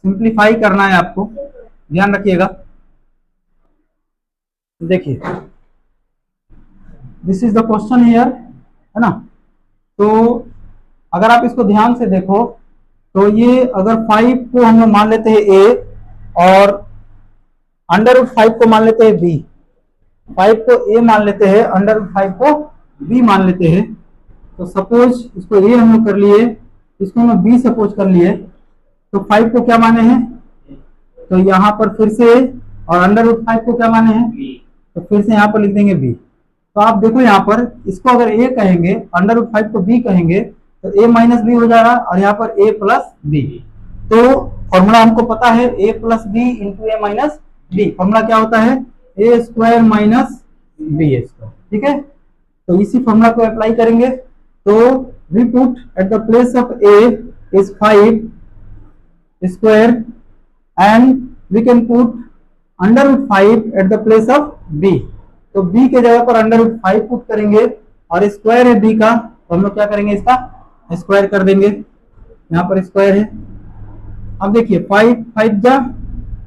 Simplify करना है आपको, ध्यान रखिएगा। देखिए this is the question here, है ना। तो अगर आप इसको ध्यान से देखो तो ये अगर 5 को हम लोग मान लेते हैं ए और √5 को मान लेते हैं बी, 5 को ए मान लेते हैं, √5 को बी मान लेते हैं। तो सपोज इसको ए हम लोग कर लिए, इसको हम बी सपोज कर लिए, तो 5 को क्या माने हैं, तो यहाँ पर फिर से, और √5 को क्या माने हैं, तो फिर से यहाँ पर लिख देंगे बी। तो आप देखो यहाँ पर इसको अगर ए कहेंगे, √5 को बी कहेंगे, तो a माइनस बी हो जाएगा, और यहाँ पर a प्लस बी। तो फॉर्मूला हमको पता है a plus B into A minus B. Formula क्या होता है, a square minus B square, ठीक है। तो इसी फॉर्मूला को अप्लाई करेंगे। तो we put at the place of a is 5 square and we can put √5 at the place of b। तो b के जगह पर √5 पुट करेंगे, और स्क्वायर है b का, तो हम लोग क्या करेंगे, इसका स्क्वायर कर देंगे। यहाँ पर स्क्वायर है। अब देखिए 5 5 जा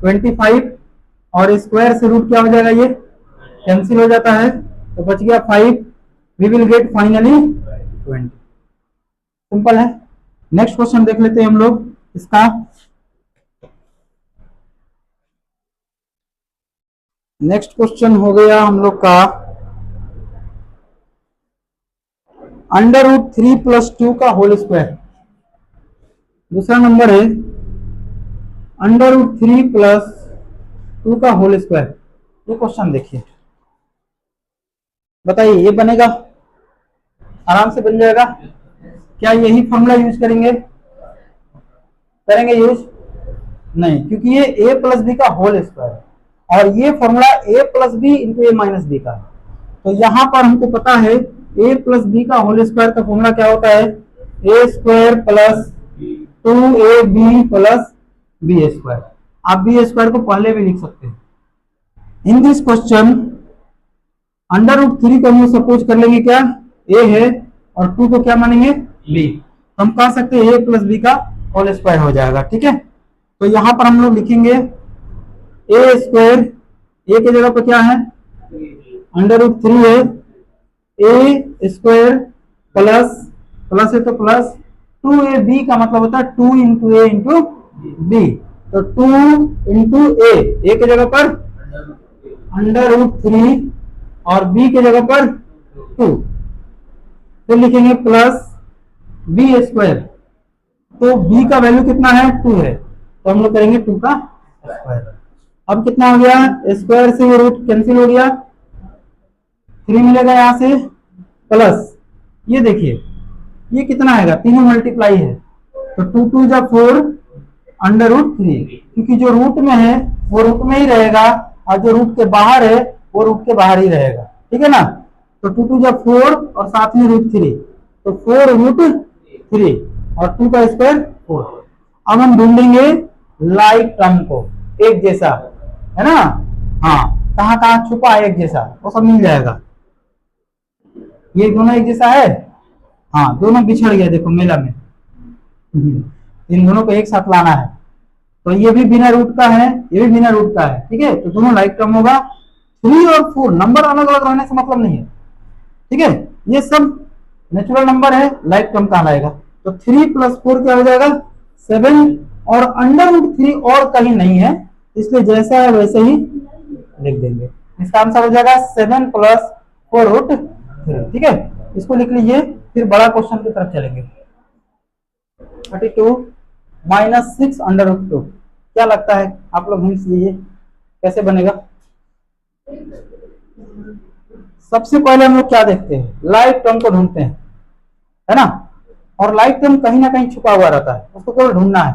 25, और स्क्वायर से रूट क्या हो जाएगा, ये कैंसिल हो जाता है, तो बच गया 5। We will get finally 20। Simple है। नेक्स्ट क्वेश्चन देख लेते हैं हम लोग इसका। नेक्स्ट क्वेश्चन हो गया हम लोग का √3 + 2 का होल स्क्वायर। दूसरा नंबर है √3 + 2 का होल स्क्वायर। ये क्वेश्चन देखिए, बताइए ये बनेगा, आराम से बन जाएगा। क्या यही फॉर्मूला यूज करेंगे यूज? नहीं, क्योंकि ये a प्लस बी का होल स्क्वायर है, और ये formula a plus B into A minus B का है। तो यहाँ पर हमको पता है a प्लस बी का होल स्क्वायर का फॉर्मूला क्या होता है, a square plus 2ab plus B square. आप बी स्क्वायर को पहले भी लिख सकते हैं। इन दिस क्वेश्चन √3 को हम सपोज कर लेंगे क्या, a है, और 2 को क्या मानेंगे, b। तो हम कह सकते हैं a प्लस बी का होल स्क्वायर हो जाएगा, ठीक है। तो यहाँ पर हम लोग लिखेंगे a स्क्वायर, a की जगह पर क्या है, √3 है, a स्क्वायर प्लस है तो प्लस 2ab का मतलब होता है 2 इंटू ए इंटू बी। तो 2 इंटू ए की जगह पर √3 और b की जगह पर 2, फिर लिखेंगे प्लस बी स्क्वायर। तो b का वैल्यू कितना है, 2 है, तो हम लोग करेंगे 2 का स्क्वायर। अब कितना हो गया, स्क्वायर से ये रूट कैंसिल हो गया, 3 मिलेगा यहाँ से, प्लस ये देखिए ये कितना आएगा, तीनों मल्टीप्लाई है, तो 2 2 जा 4 √3, क्योंकि जो रूट में है वो रूट में ही रहेगा, और जो रूट के बाहर है वो रूट के बाहर ही रहेगा, ठीक है ना। तो 2 2 जा 4 और साथ में √3, तो 4√3 और 2 का स्क्वायर 4। अब हम ढूंढेंगे लाइक टर्म को, एक जैसा, है ना। हाँ, कहाँ कहाँ छुपा है एक जैसा, वो सब मिल जाएगा। ये दोनों एक जैसा है, हाँ दोनों बिछड़ गए, देखो मेला में। इन दोनों को एक साथ लाना है, तो ये भी बिना रूट का है, ये भी बिना रूट का है, ठीक है। तो दोनों लाइक टर्म होगा। 3 और 4 नंबर अलग अलग रहने से मतलब नहीं है, ठीक है। ये सब नेचुरल नंबर है, लाइक टर्म कहाँ आएगा। तो 3 + 4 क्या हो जाएगा, 7, और √3 और कहीं नहीं है, इसलिए जैसा है वैसे ही लिख देंगे। इसका आंसर हो जाएगा 7 + 4√3, ठीक है। इसको लिख लीजिए, फिर बड़ा क्वेश्चन की तरफ चलेंगे। 32 - 6 √2। क्या लगता है, आप लोग हिंट्स दीजिए, कैसे बनेगा। सबसे पहले हम लोग क्या देखते हैं, लाइक टर्म को ढूंढते हैं, है ना। और लाइक टर्म कहीं ना कहीं छुपा हुआ रहता है, उसको केवल ढूंढना है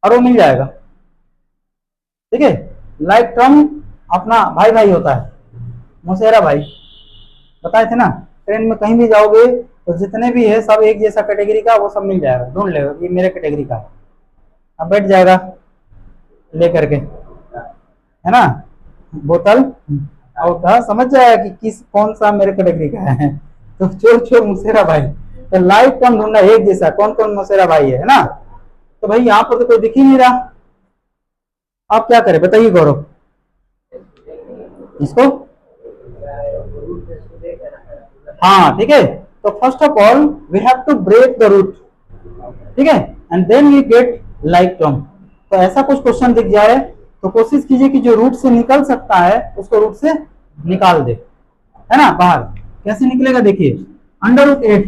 और वो मिल जाएगा, ठीक है। लाइक टर्म अपना भाई भाई होता है, मौसेरा भाई बताए थे ना। ट्रेन में कहीं भी जाओगे तो जितने भी है सब एक जैसा कैटेगरी का, वो सब मिल जाएगा, ढूंढ लेगा ये मेरे कैटेगरी का है, अब बैठ जाएगा लेकर के, है ना, बोतल, और कहा समझ जाएगा कि कौन सा मेरे कैटेगरी का है। तो चोर चोर मुसेरा भाई, तो लाइक टर्म ढूंढना एक जैसा, कौन कौन मुसेरा भाई है ना। तो भाई यहाँ पर तो कोई दिख ही नहीं रहा, आप क्या करें बताइए गौरव इसको। हाँ ठीक है, तो first of all we have to break the root, ठीक है, and then we get like term. तो ऐसा कुछ क्वेश्चन दिख जाए तो कोशिश कीजिए कि जो रूट से निकल सकता है उसको रूट से निकाल दे, है ना बाहर। कैसे निकलेगा देखिए, अंडर रूट 8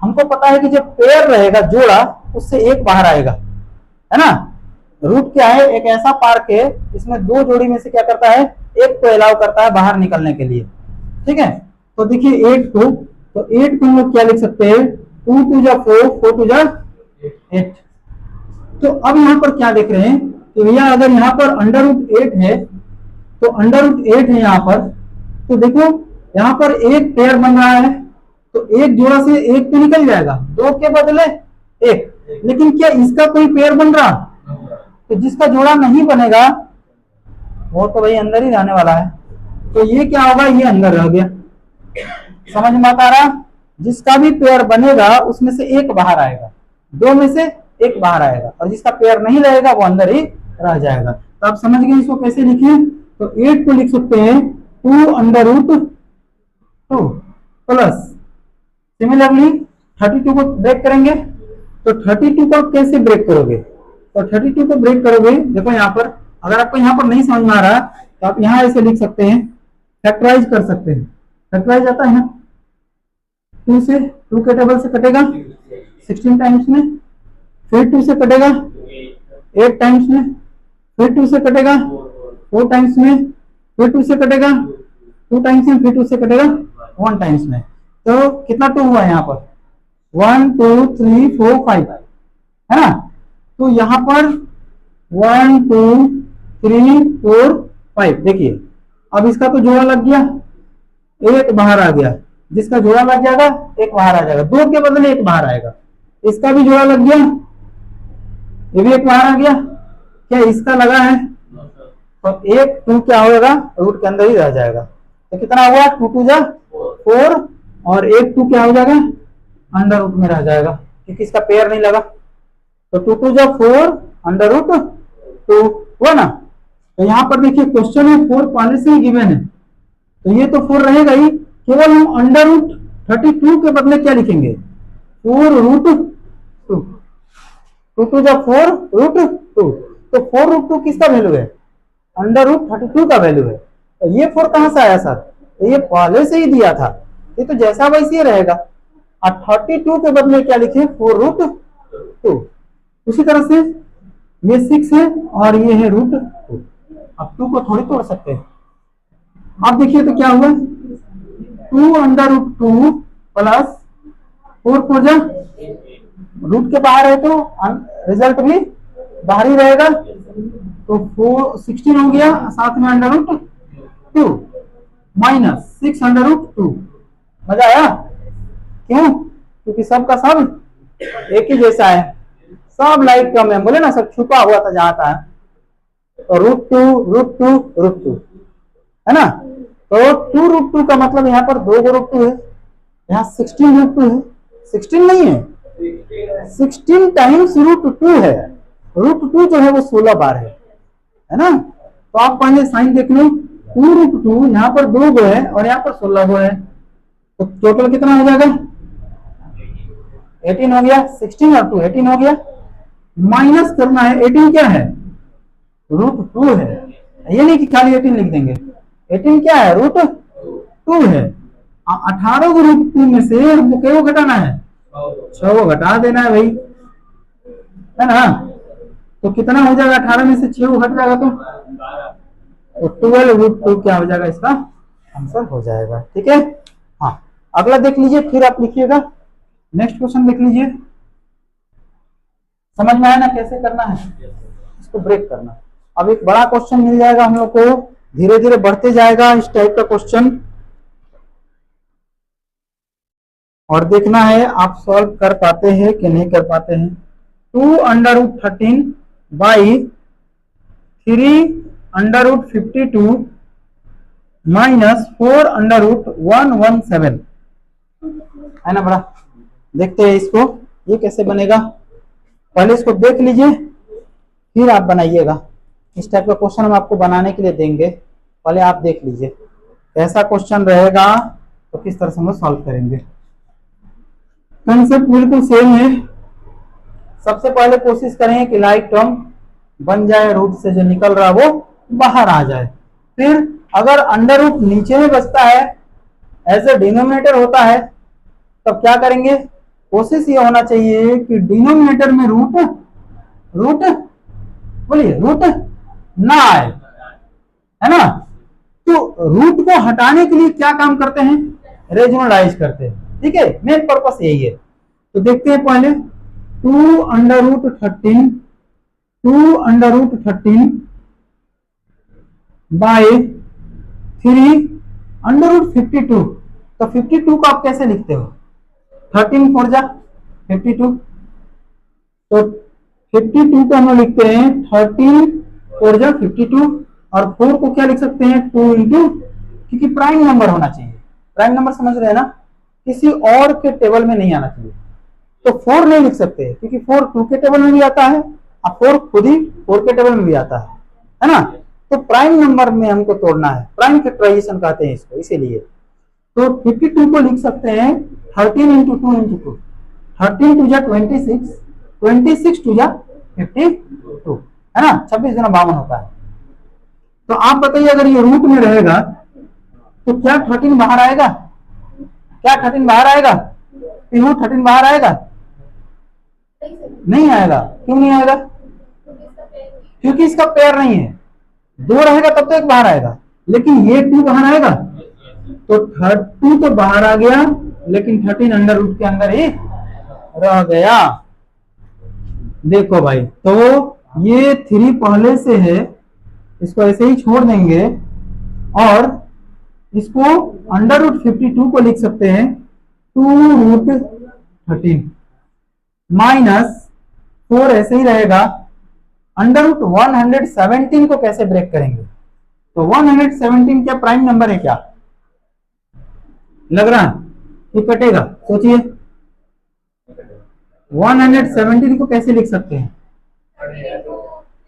हमको पता है कि जब पेयर रहेगा जोड़ा उससे एक बाहर आएगा, है ना। रूट क्या है, एक ऐसा पार्क है इसमें दो जोड़ी में से क्या करता है, एक को अलाउ करता है बाहर निकलने के लिए, ठीक है। तो देखिए 8 को, तो 8 को हम लोग क्या लिख सकते हैं, 2 2 जा 4, 4 2 जा 8। तो अब यहाँ पर क्या देख रहे हैं कि भैया अगर यहाँ पर अंडर रूट 8 है, तो अंडर रूट 8 है यहाँ पर, तो देखो यहाँ पर एक पेयर बन रहा है, तो एक जोड़ा से एक तो निकल जाएगा, दो के बदले एक, लेकिन क्या इसका कोई पेयर बन रहा, तो जिसका जोड़ा नहीं बनेगा वो तो भाई अंदर ही रहने वाला है, तो ये क्या होगा, ये अंदर रह गया। समझ में आता रहा, जिसका भी पेयर बनेगा उसमें से एक बाहर आएगा, दो में से एक बाहर आएगा, और जिसका पेयर नहीं रहेगा वो अंदर ही रह जाएगा। तो आप समझ गए इसको कैसे लिखें, तो 8 को लिख सकते हैं 2 अंडर रूट 2 प्लस, सिमिलरली 32 को ब्रेक करेंगे, तो 32 को कैसे ब्रेक करोगे, तो 32 को ब्रेक करोगे, देखो यहाँ पर अगर आपको यहाँ पर नहीं समझ में आ रहा तो आप यहाँ ऐसे लिख सकते हैं, फैक्टराइज कर सकते हैं, फैक्टराइज आता है ना, 2 से 2 के टेबल से कटेगा 16 टाइम्स में, फिर 2 से कटेगा 8 टाइम्स में, फिर 2 से कटेगा 4 टाइम्स में, फिर 2 से कटेगा 2 टाइम्स में, फिर 2 से कटेगा 1 टाइम्स में। तो कितना 2 हुआ यहाँ पर, 1 2 3 4 5, है ना। तो यहाँ पर 1 2 3 4 5, देखिए अब इसका तो जोड़ा लग गया, एक बाहर आ गया, जिसका जोड़ा लग जाएगा एक बाहर आ जाएगा, दो के बदले एक बाहर आएगा, इसका भी जोड़ा लग गया, ये भी एक बाहर आ गया, क्या इसका लगा है, तो एक 2 क्या होगा, रूट के अंदर ही रह जाएगा। तो कितना हुआ, 2 2 जा 4, और एक 2 क्या हो जाएगा, अंडर रूट में रह जाएगा, क्योंकि इसका पेयर नहीं लगा। तो 2 2 जा 4 अंडर रूट 2 हुआ ना। तो यहाँ पर देखिए क्वेश्चन में 4 पहले से ही गिवन है, तो ये तो 4 रहेगा ही, केवल हम अंडर रूट 32 के बदले क्या लिखेंगे, 4 रूट 2, 2 2 जा 4 रूट 2, तो 4 रूट 2 किसका वैल्यू है, अंडर रूट 32 का वैल्यू है। तो ये 4 कहां से आया सर, तो ये पहले से ही दिया था, ये तो जैसा वैसे ही रहेगा। और 32 के बदले क्या लिखे, 4 रूट 2। उसी तरह से ये 6 है और ये है रूट 2, अब 2 को थोड़ी तोड़ सकते हैं। आप देखिए तो क्या हुआ, 2 अंडर रूट 2 प्लस 4 4 जा, रूट के बाहर है तो रिजल्ट भी बाहर ही रहेगा, तो 16 हो गया, साथ में under root 2 minus 6 under root 2। मजा आया, क्यों, क्योंकि सबका सब एक ही जैसा है, सब लाइक कम है, बोले ना सब छुपा हुआ था जहां था, तो रूट 2 रूट 2 रूट 2, है ना। तो 2 रूट 2 का मतलब यहाँ पर 2 रूट 2 है, यहाँ 16 रूट 2 है, 16 नहीं है, 16 टाइम्स रूट 2 है, रूट 2 जो है वो 16 बार है ना। तो आप पहले साइन देख लो, 2 रूट 2 यहाँ पर 2 गो है और यहाँ पर 16 गो है, तो टोटल कितना हो जाएगा, 18 हो गया, 16 और 2 18 हो गया, माइनस करना है, 18 क्या है, रूट 2 है, ये नहीं कि खाली 18 लिख देंगे, 18 क्या है, रूट 2 है। 18 को रूट 2 में से हमको क्या घटाना है, 6 को घटा देना है भाई, है ना। तो कितना हो जाएगा, 18 में से 6 को घट जाएगा तो 12 रूट 2 क्या हो जाएगा, इसका आंसर हो जाएगा, ठीक है। हाँ अगला देख लीजिए, फिर आप लिखिएगा, नेक्स्ट क्वेश्चन देख लीजिए, समझ में आया ना कैसे करना है, इसको ब्रेक करना। अब एक बड़ा क्वेश्चन मिल जाएगा हम लोग को, धीरे धीरे बढ़ते जाएगा इस टाइप का क्वेश्चन, और देखना है आप सॉल्व कर पाते हैं कि नहीं कर पाते हैं। 2 under root 13 by 3 under root 52 minus 4 under root 117, है ना बड़ा। देखते हैं इसको, ये कैसे बनेगा, पहले इसको देख लीजिए फिर आप बनाइएगा। इस टाइप का क्वेश्चन हम आपको बनाने के लिए देंगे, पहले आप देख लीजिए कैसा क्वेश्चन रहेगा तो किस तरह से हम सॉल्व करेंगे। कंसेप्ट बिल्कुल सेम है। सबसे पहले कोशिश करेंगे कि लाइक टर्म बन जाए, रूट से जो निकल रहा वो बाहर आ जाए। फिर अगर अंडर रूट नीचे में बचता है, एज ए डिनोमिनेटर होता है, तब क्या करेंगे, कोशिश ये होना चाहिए कि डिनोमिनेटर में रूट बोलिए रूट ना आए, है ना। तो रूट को हटाने के लिए क्या काम करते हैं, रेजोनलाइज करते हैं। ठीक है, मेन पर्पस यही है। तो देखते हैं पहले 2 under root 13 by 3 under root 52। तो 52 को आप कैसे लिखते हो, 13 4 जा 52, तो 52 को हम लिखते हैं 13 4 जा 52, और 4 को क्या लिख सकते हैं 2 इंटू, क्योंकि प्राइम नंबर होना चाहिए। प्राइम नंबर समझ रहे हैं ना, किसी और के टेबल में नहीं आना चाहिए। तो 4 नहीं लिख सकते क्योंकि 4 2 के टेबल में भी आता है, अब 4 खुद ही 4 के टेबल में भी आता है ना। तो प्राइम नंबर में हमको तोड़ना है, प्राइम फैक्टराइजेशन कहते हैं इसको, इसीलिए। तो 52 को लिख सकते हैं 13 इंटू 2 इंटू 2, 13 2 जा 26, 26 2 जा 52, है ना। 26 गुना 52 होता है। तो आप बताइए अगर ये रूट में रहेगा तो क्या 13 बाहर आएगा, क्या 13 बाहर आएगा, रूट 13 बाहर आएगा, नहीं आएगा। क्यों नहीं आएगा, क्योंकि इसका पेयर नहीं है। 2 रहेगा तब तो एक बाहर आएगा, लेकिन ये 2 बाहर आएगा, तो 2 तो बाहर आ गया, लेकिन 13 अंडर रूट के अंदर ही रह गया। देखो भाई, तो ये 3 पहले से है, इसको ऐसे ही छोड़ देंगे, और इसको अंडर रूट 52 को लिख सकते हैं 2 रूट 13 माइनस 4 ऐसे ही रहेगा। अंडर रूट 117 को कैसे ब्रेक करेंगे, तो 117 क्या प्राइम नंबर है, क्या लग रहा है कि कटेगा, सोचिए। 117 को कैसे लिख सकते हैं,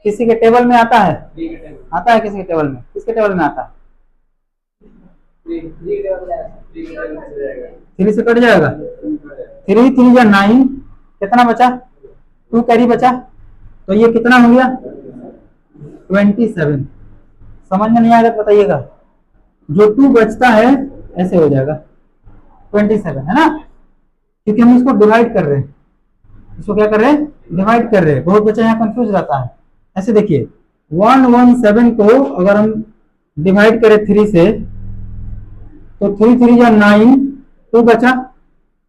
किसी के टेबल में आता है, आता है किसी के टेबल में, किसके टेबल में आता है, 3 से कट जाएगा, 3 3 या 9, कितना बचा, 2 कैरी बचा, तो ये कितना हो गया 27। समझ में नहीं आएगा तो बताइएगा, जो 2 बचता है ऐसे हो जाएगा 27, है ना, क्योंकि हम इसको डिवाइड कर रहे हैं, इसको क्या कर रहे हैं, डिवाइड कर रहे हैं। बहुत बच्चा यहाँ कंफ्यूज रहता है। ऐसे देखिए 117 को अगर हम डिवाइड करें 3 से, तो 3 3 या 9, 2 बचा,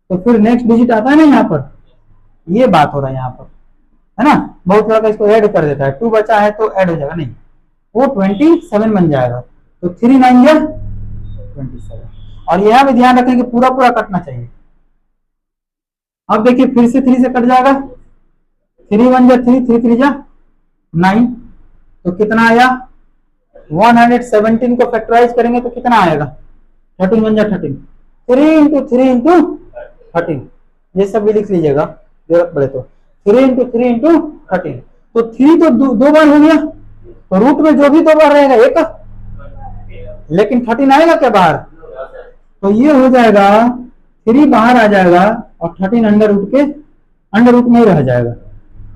तो फिर नेक्स्ट डिजिट आता है ना यहाँ पर, ये बात हो रहा है यहाँ पर, है ना। बहुत लड़का इसको ऐड कर देता है, 2 बचा है तो ऐड हो जाएगा, नहीं, वो 27 बन जाएगा। तो 3 9 या 27, और यहाँ भी ध्यान रखें कि पूरा पूरा कटना चाहिए। अब देखिए फिर से 3 से कट जाएगा, 3 1 जा 3, 3 3 जा 9, तो कितना आया 117 को फैक्टराइज करेंगे तो कितना आएगा, 13 1 जा 13, 3 इंटू 3 इंटू 13, ये सब भी लिख लीजिएगा जरूरत पड़े तो, 3 इंटू 3 इंटू 13, तो 3 तो 2 बार हो गया, तो रूट में जो भी 2 बार रहेगा एक, लेकिन 13 आएगा क्या बाहर, तो ये हो जाएगा 3 बाहर आ जाएगा, और 13 अंडर रूट में ही रह जाएगा,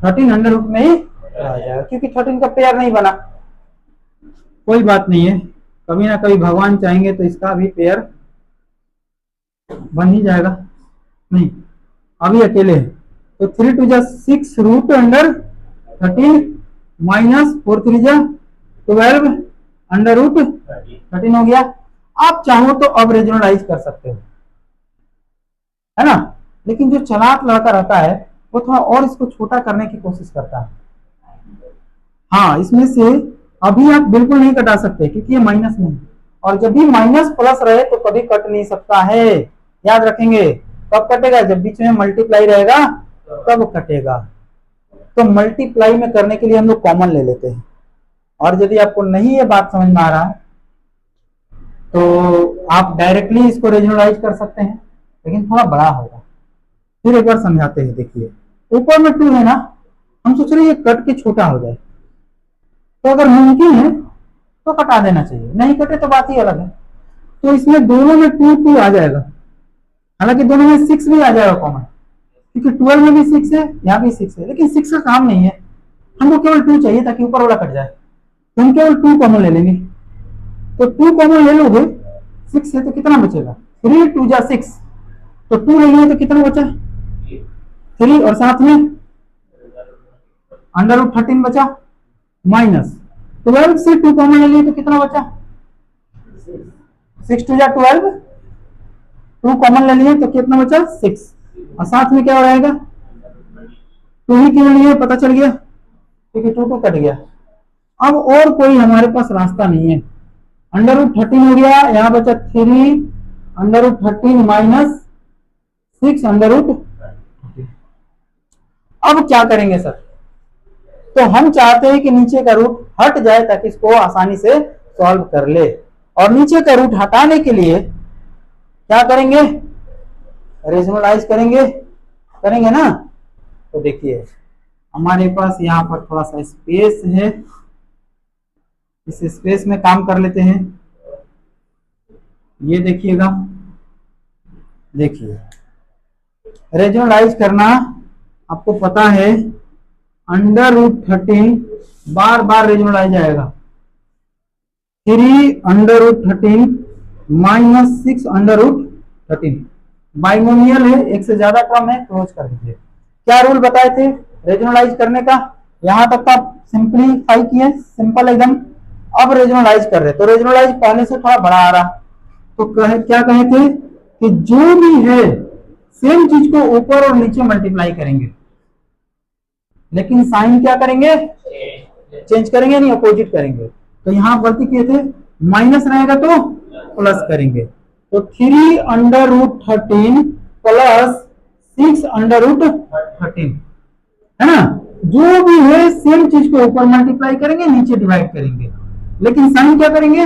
13 अंडर रूट में ही रह जाएगा, क्योंकि 13 का पेयर नहीं बना। कोई बात नहीं है, कभी ना कभी भगवान चाहेंगे तो इसका भी पेयर बन ही जाएगा। नहीं, अभी अकेले है, तो 3 2 जा 6 रूट अंडर 13 माइनस 4 3 जा 12 अंडर रूट 13 हो गया। आप चाहो तो अब रेजोनलाइज कर सकते हो, है ना, लेकिन जो चालाक लड़का रहता है वो थोड़ा और इसको छोटा करने की कोशिश करता है। हाँ, इसमें से अभी आप बिल्कुल नहीं कटा सकते क्योंकि ये माइनस में है, और जब भी माइनस प्लस रहे तो कभी कट नहीं सकता है, याद रखेंगे। कब कटेगा, जब बीच में मल्टीप्लाई रहेगा तब कटेगा। तो मल्टीप्लाई में करने के लिए हम लोग कॉमन ले लेते हैं, और यदि आपको नहीं ये बात समझ में आ रहा है तो आप डायरेक्टली इसको रेजोनलाइज कर सकते हैं, लेकिन थोड़ा बड़ा होगा। फिर एक बार समझाते हैं, देखिए ऊपर में 2 है ना, हम सोच रहे हैं ये कट के छोटा हो जाए, तो अगर मुमकिन है तो कटा देना चाहिए, नहीं कटे तो बात ही अलग है। तो इसमें दोनों में 2 2 आ जाएगा, हालांकि दोनों में 6 भी आ जाएगा कॉमन, क्योंकि 12 में भी 6 है, यहाँ भी 6 है, लेकिन 6 का काम नहीं है, हमको केवल 2 चाहिए ताकि ऊपर वाला कट जाए, तो हम केवल 2 कॉमन ले लेंगे। तो 2 कॉमन ले लोगे, 6 है तो कितना बचेगा, 3 2 जा 6, तो 2 ले लिए तो कितना बचा, 3, और साथ में अंडर रूट 13 बचा, माइनस 12 से 2 कॉमन ले लिए तो कितना बचा, 6 2 जा 12, 2 कॉमन ले लिए तो कितना बचा 6, और साथ में क्या हो जाएगा 2 ही क्यों लिए, पता चल गया, क्योंकि 2 2 कट गया। अब और कोई हमारे पास रास्ता नहीं है, अंडर रूट 13 हो गया, यहाँ बचा 3 under root 13 minus 6 under root. अब क्या करेंगे सर, तो हम चाहते हैं कि नीचे का रूट हट जाए ताकि इसको आसानी से सॉल्व कर ले, और नीचे का रूट हटाने के लिए क्या करेंगे, रेशनलाइज करेंगे ना। तो देखिए हमारे पास यहाँ पर थोड़ा सा स्पेस है, इस स्पेस में काम कर लेते हैं। ये देखिएगा, देखिए रेशनलाइज करना आपको पता है, अंडर रूट 13 बार बार रेशनलाइज आएगा, 3 under root 13 minus 6 under root 13, binomial है, एक से ज्यादा टर्म है, क्लोज कर दीजिए। क्या रूल बताए थे रेशनलाइज करने का, यहां तक का सिंपलीफाई किए, सिंपल एकदम। अब रेशनलाइज कर रहे, तो रेशनलाइज पहले से थोड़ा बड़ा आ रहा, तो क्या कहे थे कि जो भी है सेम चीज को ऊपर और नीचे मल्टीप्लाई करेंगे, लेकिन साइन क्या करेंगे, चेंज करेंगे नहीं, अपोजिट करेंगे। तो यहां गलती किए थे, माइनस रहेगा तो प्लस करेंगे, तो 3 under root 13 plus 6 under root 13, है ना। जो भी है सेम चीज को ऊपर मल्टीप्लाई करेंगे, नीचे डिवाइड करेंगे, लेकिन साइन क्या करेंगे,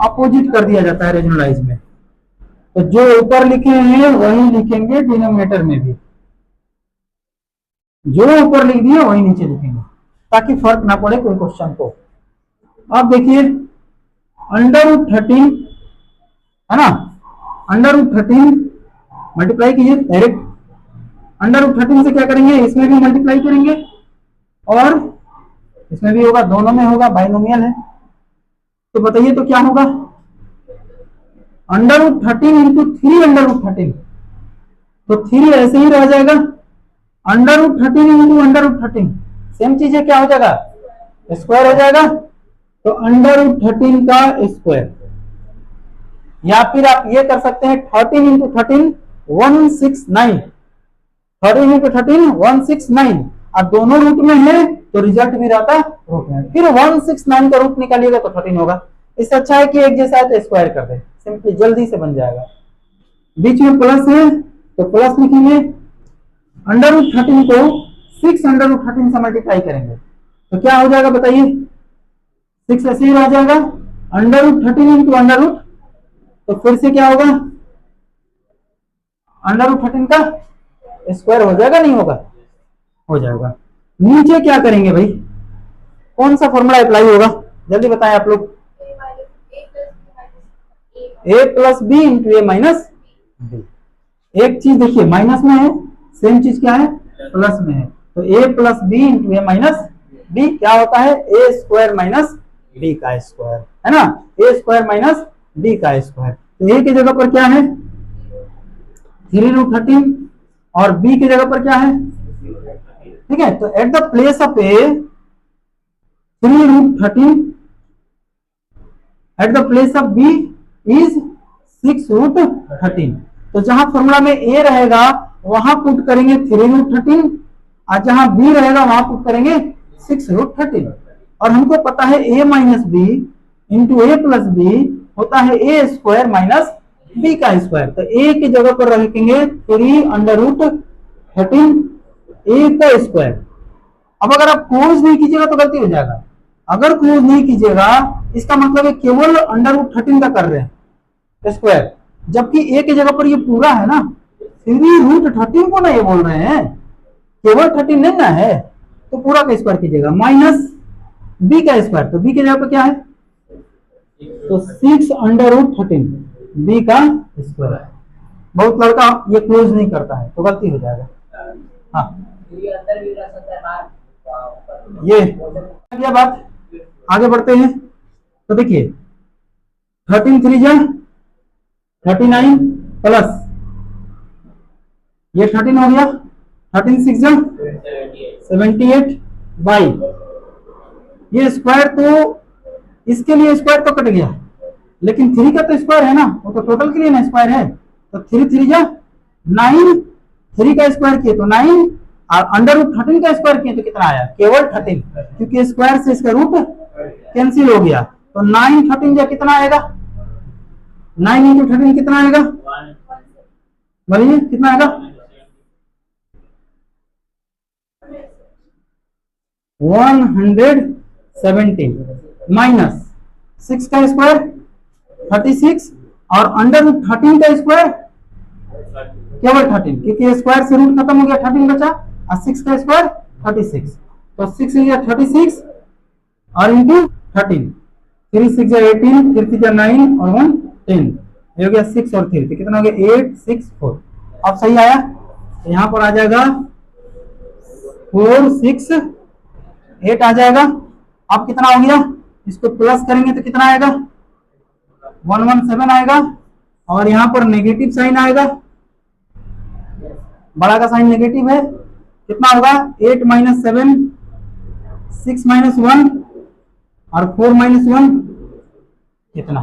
अपोजिट कर दिया जाता है रेशनलाइज में। तो जो ऊपर लिखे हैं वही लिखेंगे डिनोमिनेटर में भी, जो ऊपर लिख दिया वही नीचे लिखेंगे, ताकि फर्क ना पड़े कोई क्वेश्चन को। अब देखिए अंडर रूट 13 है ना, अंडर रूट 13 मल्टीप्लाई कीजिए डायरेक्ट, अंडर रूट 13 से क्या करेंगे, इसमें भी मल्टीप्लाई करेंगे और इसमें भी होगा, दोनों में होगा, बाइनोमियल है। तो बताइए तो क्या होगा, under root 13 into 3 under root 13, तो 3 ऐसे ही रह जाएगा, under root 13 into under root 13 same चीज है, क्या हो जाएगा, स्क्वायर हो जाएगा। तो अंडर रूट 13 का स्क्वायर, या फिर आप ये कर सकते हैं 13 इंटू 13 169, 13 इंटू 13 169, अब दोनों रूट में है तो रिजल्ट भी रहता है रूट में, फिर 169 का रूट निकालिएगा तो 13 होगा। इससे अच्छा है कि एक जैसा है तो स्क्वायर कर दे, सिंपली जल्दी से बन जाएगा। बीच में प्लस है तो प्लस लिखेंगे, अंडर रूट 13 को 6 अंडर रूट 13 से मल्टीप्लाई करेंगे तो क्या हो जाएगा बताइए, 6 ऐसे ही रह जाएगा, under root 13 into under root, तो फिर से क्या होगा, अंडर रूट 13 का स्क्वायर हो जाएगा, नहीं होगा, हो जाएगा। नीचे क्या करेंगे भाई, कौन सा फॉर्मूला अप्लाई होगा, जल्दी बताएं आप लोग, a plus B into A minus b. एक चीज देखिए माइनस में है, सेम चीज क्या है प्लस में है, तो a plus B into A minus b क्या होता है, ए स्क्वायर माइनस बी का स्क्वायर, है ना, ए स्क्वायर माइनस बी का स्क्वायर। तो a की जगह पर क्या है 3 रूट 13 और b की जगह पर क्या है, ठीक है। तो at the place of a 3 root 13, at the place of b is 6 root 13। तो जहां फॉर्मूला में a रहेगा वहां पुट करेंगे 3 रूट 13, और जहां b रहेगा वहां पुट करेंगे 6 रूट 13। और हमको पता है a minus b into a plus b होता है ए स्क्वायर माइनस बी का स्क्वायर। तो a की जगह पर रखेंगे 3 अंडर रूट 13 ए का स्क्वायर। अब अगर आप क्लोज नहीं कीजिएगा तो गलती हो जाएगा, अगर क्लोज नहीं कीजिएगा इसका मतलब है केवल अंडर रूट 13 का कर रहे हैं स्क्वायर, जबकि ए की जगह पर ये पूरा है ना, 3 रूट 13 को ना ये बोल रहे हैं, केवल 13 नहीं ना है, तो पूरा का स्क्वायर कीजिएगा, माइनस बी का स्क्वायर, तो बी की जगह पे क्या है, तो 6√13 बी का स्क्वायर। बहुत लड़का ये क्लोज नहीं करता है तो गलती हो जाएगा। हाँ ये क्या बात, आगे बढ़ते हैं। तो देखिए 13 3 जा 39 प्लस ये 13 हो गया, 13 6 जा 78 बाई ये स्क्वायर, तो इसके लिए स्क्वायर तो कट गया, लेकिन 3 का तो स्क्वायर है ना, वो तो टोटल के लिए ना स्क्वायर है, तो 3 3 जा 9, 3 का स्क्वायर किए तो 9 और √13 का स्क्वायर किए तो कितना आया, केवल 13, क्योंकि स्क्वायर से इसका रूट कैंसिल हो गया, तो 9 13 जा कितना आएगा, 9 × 13 कितना आएगा, बोलिए कितना आएगा, 117 माइनस 6 का स्क्वायर 36 और √13 का स्क्वायर केवल 13, क्योंकि स्क्वायर से रूट खत्म हो गया, 13 बचा और 6 का स्क्वायर 36, तो 6 × 36 और इंटू 13, 3 6 18, 3 3 9 और 1 10, ये हो गया 6 और 3, तो कितना हो गया 8 6 4। अब सही आया, तो यहाँ पर आ जाएगा 4 6 8 आ जाएगा। अब कितना हो गया, इसको प्लस करेंगे तो कितना आएगा, 117 आएगा, और यहाँ पर नेगेटिव साइन आएगा, बड़ा का साइन नेगेटिव है, कितना होगा 8 - 7 6 - 1 और 4 - 1 कितना,